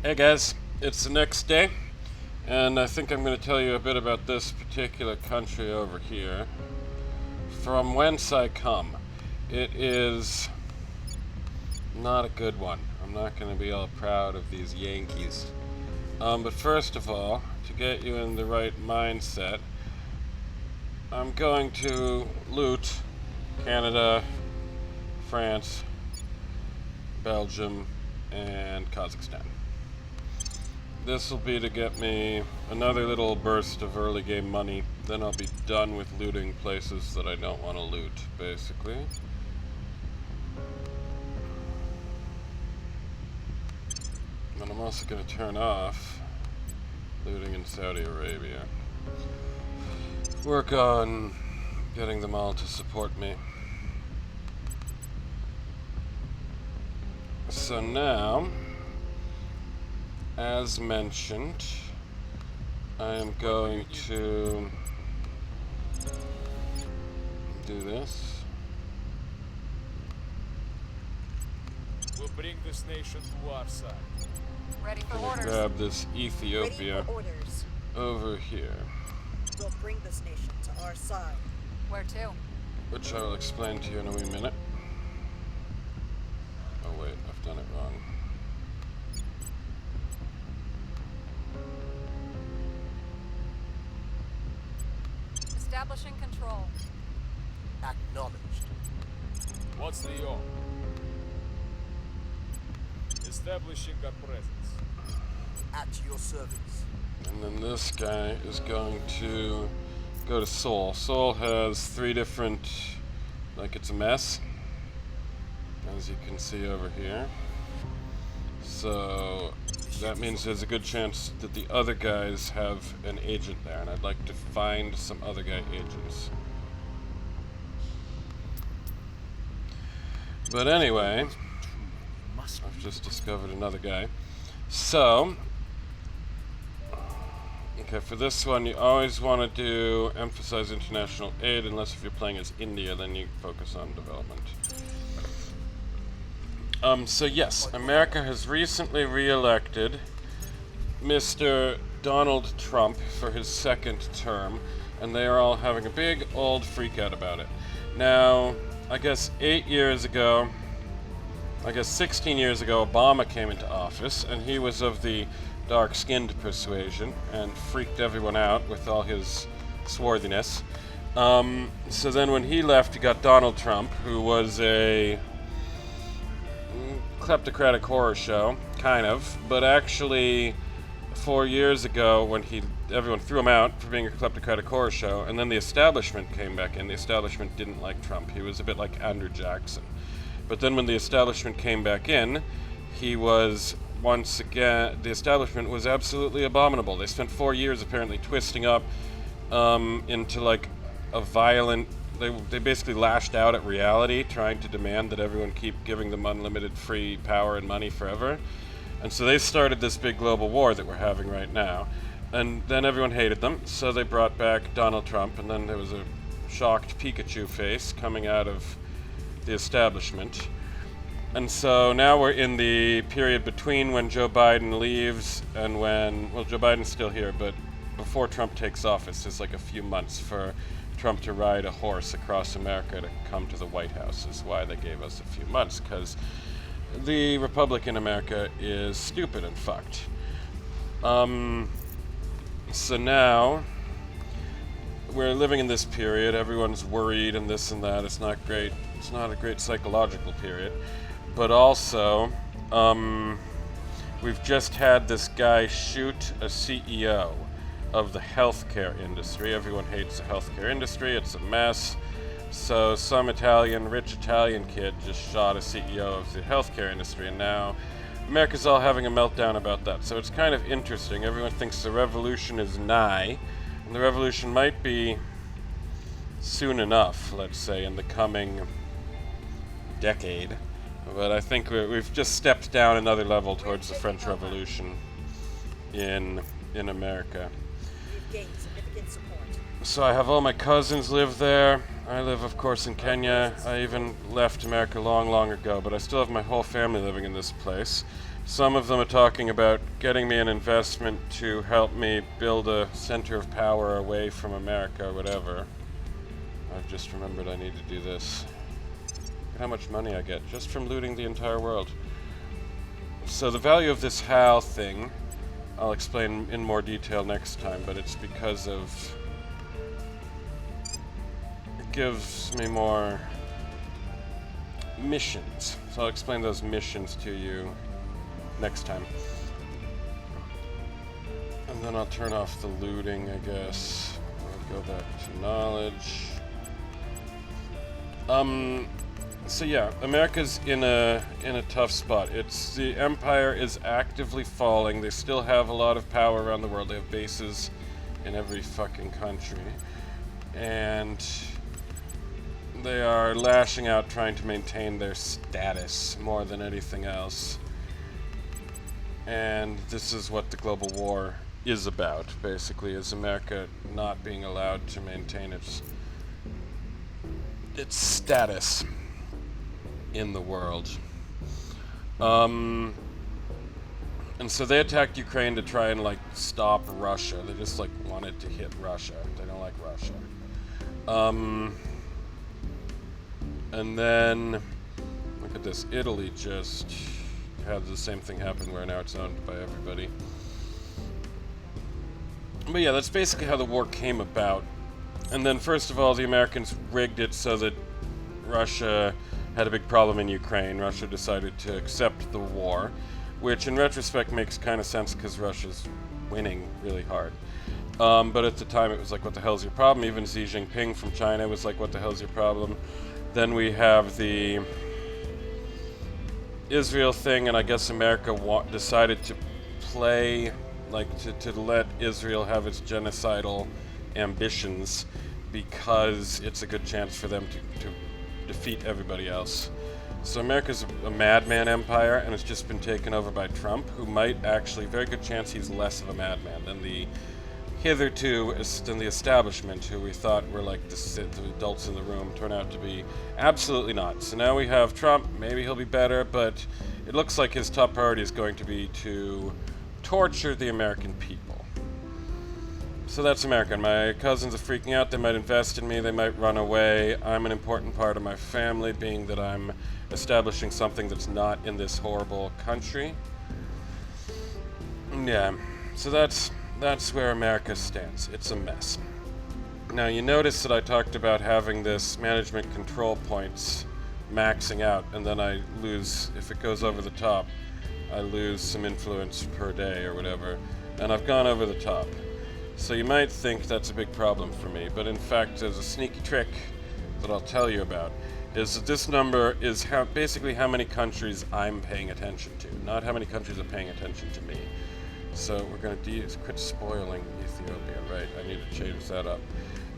Hey guys, it's the next day, and I think I'm going to tell you a bit about this particular country over here. From whence I come. It is not a good one. I'm not going to be all proud of these Yankees. But first of all, to get you in the right mindset, I'm going to loot Canada, France, Belgium, and Kazakhstan. This will be to get me another little burst of early game money. Then I'll be done with looting places that I don't want to loot, basically. And I'm also going to turn off looting in Saudi Arabia. Work on getting them all to support me. So now, as mentioned, I am going to do this. We'll bring this nation to our side. Ready for orders. Grab this Ethiopia Ready for orders. over here, We'll bring this nation to our side. Where to? which I will explain to you in a wee minute. Oh wait, I've done it wrong. Establishing control. Acknowledged. What's the yaw? Establishing our presence. At your service. And then this guy is going to go to Seoul. Seoul has 3 different, like it's a mess, as you can see over here. So that means there's a good chance that the other guys have an agent there, and I'd like to find some other guy agents. But anyway, I've just discovered another guy. So, okay, for this one, you always want to do emphasize international aid, unless if you're playing as India, then you focus on development. So yes, America has recently re-elected Mr. Donald Trump for his 2nd term, and they are all having a big old freak out about it. Now, I guess 16 years ago, Obama came into office, and he was of the dark-skinned persuasion and freaked everyone out with all his swarthiness. So then when he left, you got Donald Trump, who was a kleptocratic horror show, kind of, but actually 4 years ago when everyone threw him out for being a kleptocratic horror show, and then the establishment came back in. The establishment didn't like Trump. He was a bit like Andrew Jackson. But then when the establishment came back in, he was once again, the establishment was absolutely abominable. They spent 4 years apparently twisting up into like a violent, they basically lashed out at reality, trying to demand that everyone keep giving them unlimited free power and money forever. And so they started this big global war that we're having right now. And then everyone hated them, so they brought back Donald Trump, and then there was a shocked Pikachu face coming out of the establishment. And so now we're in the period between when Joe Biden leaves and when, well, Joe Biden's still here, but before Trump takes office, there's like a few months for Trump to ride a horse across America to come to the White House, is why they gave us a few months, because the Republican America is stupid and fucked. So now we're living in this period. Everyone's worried and this and that. It's not great. It's not a great psychological period. But also, we've just had this guy shoot a CEO of the healthcare industry. Everyone hates the healthcare industry. It's a mess. So some rich Italian kid just shot a CEO of the healthcare industry, and now America's all having a meltdown about that. So it's kind of interesting. Everyone thinks the revolution is nigh, and the revolution might be soon enough, let's say, in the coming decade. But I think we've just stepped down another level towards the French Revolution in America. We've gained significant support. So I have all my cousins live there. I live, of course, in Kenya. I even left America long, long ago, but I still have my whole family living in this place. Some of them are talking about getting me an investment to help me build a center of power away from America or whatever. I've just remembered I need to do this. Look at how much money I get just from looting the entire world. So the value of this HAL thing, I'll explain in more detail next time, but it's because of... it gives me more missions. So I'll explain those missions to you next time. And then I'll turn off the looting, I guess. I'll go back to knowledge. So yeah, America's in a tough spot. The empire is actively falling. They still have a lot of power around the world. They have bases in every fucking country. And they are lashing out trying to maintain their status more than anything else. And this is what the global war is about, basically, is America not being allowed to maintain its status in the world. And so they attacked Ukraine to try and, like, stop Russia. They just, like, wanted to hit Russia. They don't like Russia. And then, look at this, Italy just had the same thing happen where now it's owned by everybody. But yeah, that's basically how the war came about. And then first of all, the Americans rigged it so that Russia had a big problem in Ukraine. Russia decided to accept the war, which in retrospect makes kind of sense because Russia's winning really hard. But at the time it was like, what the hell's your problem? Even Xi Jinping from China was like, what the hell's your problem? Then we have the Israel thing, and I guess America decided to play, like, to let Israel have its genocidal ambitions because it's a good chance for them to defeat everybody else. So America's a madman empire, and it's just been taken over by Trump, who might actually, very good chance he's less of a madman than the establishment, who we thought were like the adults in the room, turn out to be absolutely not. So now we have Trump. Maybe he'll be better, but it looks like his top priority is going to be to torture the American people. So that's America. And my cousins are freaking out. They might invest in me. They might run away. I'm an important part of my family, being that I'm establishing something that's not in this horrible country. Yeah, so that's where America stands. It's a mess. Now you notice that I talked about having this management control points maxing out, and then I lose, if it goes over the top, I lose some influence per day or whatever, and I've gone over the top. So you might think that's a big problem for me, but in fact there's a sneaky trick that I'll tell you about, is that this number is basically how many countries I'm paying attention to, not how many countries are paying attention to me. So we're going to quit spoiling Ethiopia, right? I need to change that up.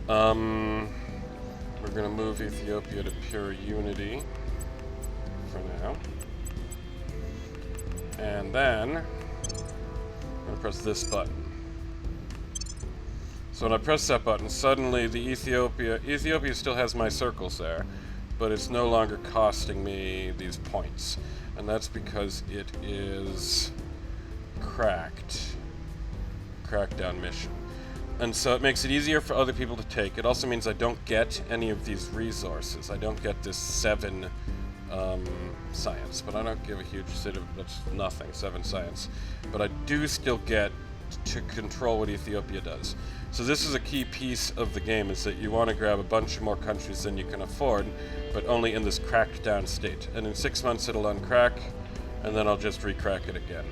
We're going to move Ethiopia to pure unity for now. And then I'm going to press this button. So when I press that button, suddenly the Ethiopia still has my circles there, but it's no longer costing me these points. And that's because it is crackdown mission, and so it makes it easier for other people to take. It also means I don't get any of these resources. I don't get this 7 science, but I don't give a huge shit of, that's nothing, 7 science, but I do still get to control what Ethiopia does. So this is a key piece of the game, is that you want to grab a bunch of more countries than you can afford, but only in this cracked down state, and in 6 months it'll uncrack, and then I'll just recrack it again.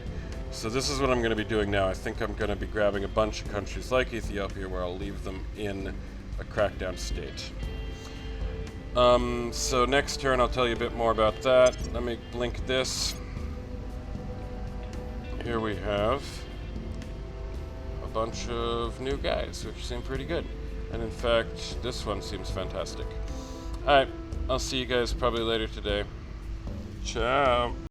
So this is what I'm going to be doing now. I think I'm going to be grabbing a bunch of countries like Ethiopia where I'll leave them in a crackdown state. So next turn I'll tell you a bit more about that. Let me blink this. Here we have a bunch of new guys, which seem pretty good. And in fact, this one seems fantastic. Alright, I'll see you guys probably later today. Ciao.